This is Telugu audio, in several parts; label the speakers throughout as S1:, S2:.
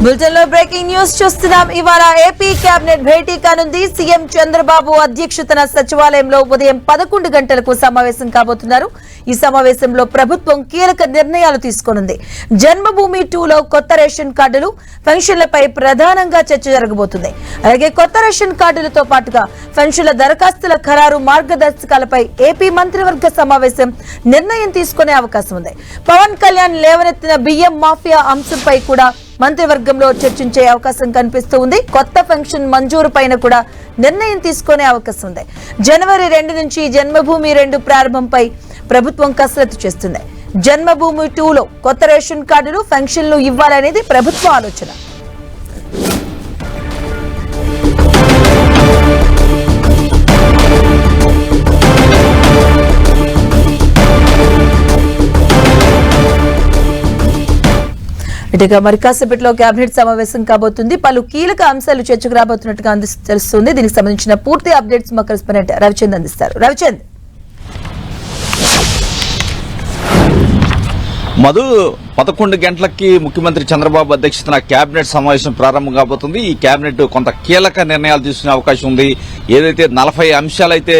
S1: బులెటిన్ లో బ్రేకింగ్ న్యూస్ చూస్తున్నాం. ఇవాళ ఏపీ కేబినెట్ భేటీ కానుంది. సీఎం చంద్రబాబు అధ్యక్షతన సచివాలయంలో ఉదయం 11 గంటలకు సమావేశం కాబోతున్నారు. ఈ సమావేశంలో ప్రభుత్వం కీలక నిర్ణయాలు తీసుకోనుంది. జన్మభూమి 2లో కొత్త రేషన్ కార్డులు, పెన్షన్లపై ప్రధానంగా చర్చ జరగబోతుంది. అలాగే కొత్త రేషన్ కార్డులతో పాటుగా పెన్షన్ల దరఖాస్తుల ఖరారు మార్గదర్శకాలపై ఏపీ మంత్రివర్గ సమావేశం నిర్ణయం తీసుకునే అవకాశం ఉంది. పవన్ కళ్యాణ్ లేవనెత్తిన బియ్యం మాఫియా అంశంపై కూడా మంత్రివర్గంలో చర్చించే అవకాశం కనిపిస్తూ ఉంది. కొత్త పెన్షన్ మంజూరు పైన కూడా నిర్ణయం తీసుకునే అవకాశం ఉంది. జనవరి 2 నుంచి జన్మభూమి 2 ప్రారంభంపై ప్రభుత్వం కసరత్తు చేస్తుంది. జన్మభూమి 2లో కొత్త రేషన్ కార్డులు, పెన్షన్లు ఇవ్వాలనేది ప్రభుత్వ ఆలోచన. ఇటుగా మరి కాసేపట్లో కేబినెట్ సమావేశం కాబోతుంది. పలు కీలక అంశాలు చర్చకు రాబోతున్నట్టుగా తెలుస్తుంది. దీనికి సంబంధించిన పూర్తి అప్డేట్స్ మా కరెస్పాండెంట్ రవిచంద్ అందిస్తారు. రవిచంద్,
S2: మధు 11 గంటలకి ముఖ్యమంత్రి చంద్రబాబు అధ్యక్షతన కేబినెట్ సమావేశం ప్రారంభం కాబోతుంది. ఈ కేబినెట్ కొంత కీలక నిర్ణయాలు తీసుకునే అవకాశం ఉంది. ఏదైతే 40 అంశాలైతే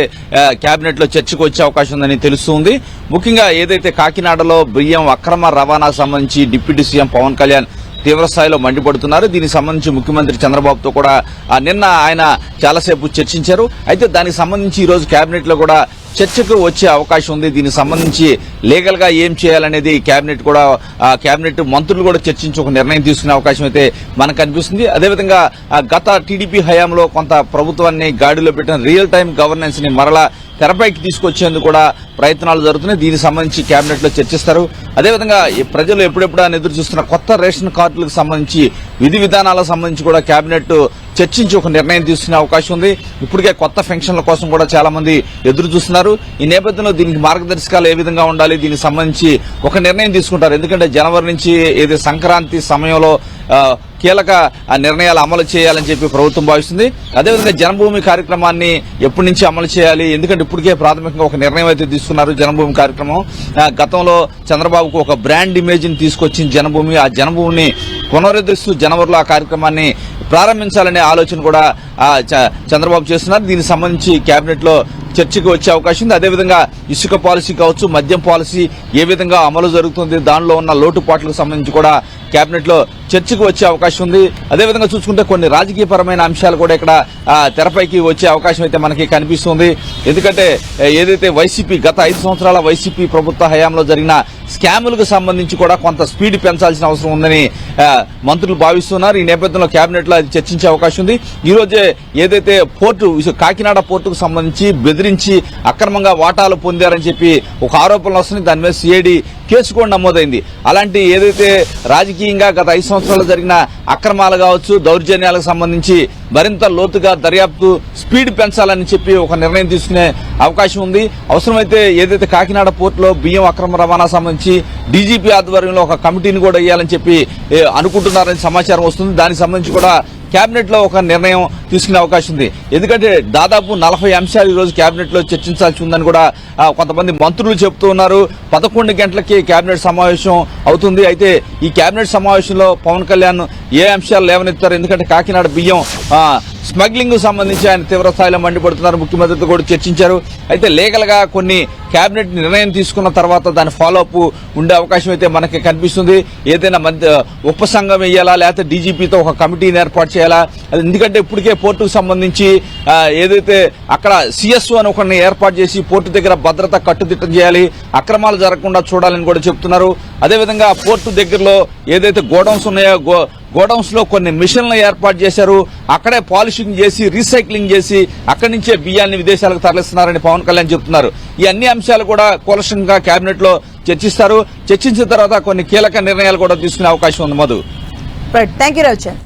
S2: కేబినెట్ లో చర్చకు వచ్చే అవకాశం ఉందని తెలుస్తుంది. ముఖ్యంగా ఏదైతే కాకినాడలో బియ్యం అక్రమ రవాణాకు సంబంధించి డిప్యూటీ సీఎం పవన్ కళ్యాణ్ తీవ్రస్థాయిలో మండిపడుతున్నారు. దీనికి సంబంధించి ముఖ్యమంత్రి చంద్రబాబుతో కూడా నిన్న ఆయన చాలాసేపు చర్చించారు. అయితే దానికి సంబంధించి ఈ రోజు కేబినెట్ లో కూడా చర్చకు వచ్చే అవకాశం ఉంది. దీనికి సంబంధించి లీగల్ గా ఏం చేయాలనేది కేబినెట్ మంత్రులు కూడా చర్చించి ఒక నిర్ణయం తీసుకునే అవకాశం అయితే మనకు కనిపిస్తుంది. అదేవిధంగా గత టీడీపీ హయాంలో కొంత ప్రభుత్వాన్ని గాడిలో పెట్టిన రియల్ టైం గవర్నెన్స్ ని మరలా తెరపైకి తీసుకొచ్చేందుకు కూడా ప్రయత్నాలు జరుగుతున్నాయి. దీనికి సంబంధించి కేబినెట్ లో చర్చిస్తారు. అదేవిధంగా ప్రజలు ఎప్పుడెప్పుడు ఎదురు చూస్తున్న కొత్త రేషన్ కార్డులకు సంబంధించి విధి విధానాలకు సంబంధించి కూడా కేబినెట్ చర్చించి ఒక నిర్ణయం తీసుకునే అవకాశం ఉంది. ఇప్పటికే కొత్త పెన్షన్ల కోసం కూడా చాలా మంది ఎదురు చూస్తున్నారు. ఈ నేపథ్యంలో దీనికి మార్గదర్శకాలు ఏ విధంగా ఉండాలి, దీనికి సంబంధించి ఒక నిర్ణయం తీసుకుంటారు. ఎందుకంటే జనవరి నుంచి ఏదో సంక్రాంతి సమయంలో కీలక నిర్ణయాలు అమలు చేయాలని చెప్పి ప్రభుత్వం భావిస్తుంది. అదేవిధంగా జన్మభూమి కార్యక్రమాన్ని ఎప్పటి నుంచి అమలు చేయాలి, ఎందుకంటే ఇప్పటికే ప్రాథమికంగా ఒక నిర్ణయం అయితే తీసుకున్నారు. జన్మభూమి కార్యక్రమం గతంలో చంద్రబాబుకు ఒక బ్రాండ్ ఇమేజ్ ని తీసుకొచ్చింది జన్మభూమి. ఆ జన్మభూమిని పునరుద్ధరిస్తూ జనవరిలో ఆ కార్యక్రమాన్ని ప్రారంభించాలనే ఆలోచన కూడా చంద్రబాబు చేస్తున్నారు. దీనికి సంబంధించి కేబినెట్ లో చర్చకు వచ్చే అవకాశం ఉంది. అదేవిధంగా ఇసుక పాలసీ కావచ్చు, మద్యం పాలసీ ఏ విధంగా అమలు జరుగుతుంది, దానిలో ఉన్న లోటుపాట్లకు సంబంధించి కూడా కేబినెట్ లో చర్చకు వచ్చే అవకాశం ఉంది. అదేవిధంగా చూసుకుంటే కొన్ని రాజకీయపరమైన అంశాలు కూడా ఇక్కడ తెరపైకి వచ్చే అవకాశం అయితే మనకి కనిపిస్తుంది. ఎందుకంటే ఏదైతే గత 5 సంవత్సరాల వైసీపీ ప్రభుత్వ హయాంలో జరిగిన స్కాములకు సంబంధించి కూడా కొంత స్పీడ్ పెంచాల్సిన అవసరం ఉందని మంత్రులు భావిస్తున్నారు. ఈ నేపథ్యంలో కేబినెట్ లో అది చర్చించే అవకాశం ఉంది. ఈ రోజే ఏదైతే కాకినాడ పోర్టుకు సంబంధించి బెదిరించి అక్రమంగా వాటాలు పొందారని చెప్పి ఒక ఆరోపణలు వస్తున్నాయి. దాని మీద సిఐడి కేసు కూడా నమోదైంది. అలాంటి ఏదైతే రాజకీయంగా గత 5 సంవత్సరాలు జరిగిన అక్రమాలు కావచ్చు, దౌర్జన్యాలకు సంబంధించి మరింత లోతుగా దర్యాప్తు స్పీడ్ పెంచాలని చెప్పి ఒక నిర్ణయం తీసుకునే అవకాశం ఉంది. అవసరమైతే ఏదైతే కాకినాడ పోర్టులో బియ్యం అక్రమ రవాణా సంబంధించి డీజీపీ ఆధ్వర్యంలో ఒక కమిటీని కూడా వేయాలని చెప్పి అనుకుంటున్నారని సమాచారం వస్తుంది. దానికి సంబంధించి కూడా కేబినెట్ లో ఒక నిర్ణయం తీసుకునే అవకాశం ఉంది. ఎందుకంటే దాదాపు 40 అంశాలు ఈ రోజు కేబినెట్ లో చర్చించాల్సి ఉందని కూడా కొంతమంది మంత్రులు చెబుతూ ఉన్నారు. 11 గంటలకి కేబినెట్ సమావేశం అవుతుంది. అయితే ఈ కేబినెట్ సమావేశంలో పవన్ కళ్యాణ్ ఏ అంశాలు లేవనెత్తారు, ఎందుకంటే కాకినాడ బియ్యం స్మగ్లింగ్ సంబంధించి ఆయన తీవ్ర స్థాయిలో మండిపడుతున్నారు. ముఖ్యమంత్రితో కూడా చర్చించారు. అయితే లీగల్ గా కొన్ని కేబినెట్ నిర్ణయం తీసుకున్న తర్వాత దాని ఫాలో అప్ ఉండే అవకాశం అయితే మనకి కనిపిస్తుంది. ఏదైనా ఉపసంఘం వేయాలా, లేకపోతే డీజీపీతో ఒక కమిటీని ఏర్పాటు చేయాలా, ఎందుకంటే ఇప్పటికే పోర్టుకు సంబంధించి ఏదైతే అక్కడ సిఎస్ఓ అని ఒకరిని ఏర్పాటు చేసి పోర్టు దగ్గర భద్రత కట్టుదిట్టం చేయాలి, అక్రమాలు జరగకుండా చూడాలని కూడా చెప్తున్నారు. అదేవిధంగా పోర్టు దగ్గరలో ఏదైతే గోడౌన్స్ ఉన్నాయో గోడౌన్స్ లో కొన్ని మిషన్లు ఏర్పాటు చేశారు. అక్కడే పాలిషింగ్ చేసి రీసైక్లింగ్ చేసి అక్కడి నుంచే బియ్యాన్ని విదేశాలకు తరలిస్తున్నారని పవన్ కళ్యాణ్ చెప్తున్నారు. ఈ అన్ని అంశాలు కూడా కూలంకషంగా కేబినెట్ లో చర్చిస్తారు. చర్చించిన తర్వాత కొన్ని కీలక నిర్ణయాలు కూడా తీసుకునే అవకాశం ఉంది. Madhu,
S1: thank you Ravichand.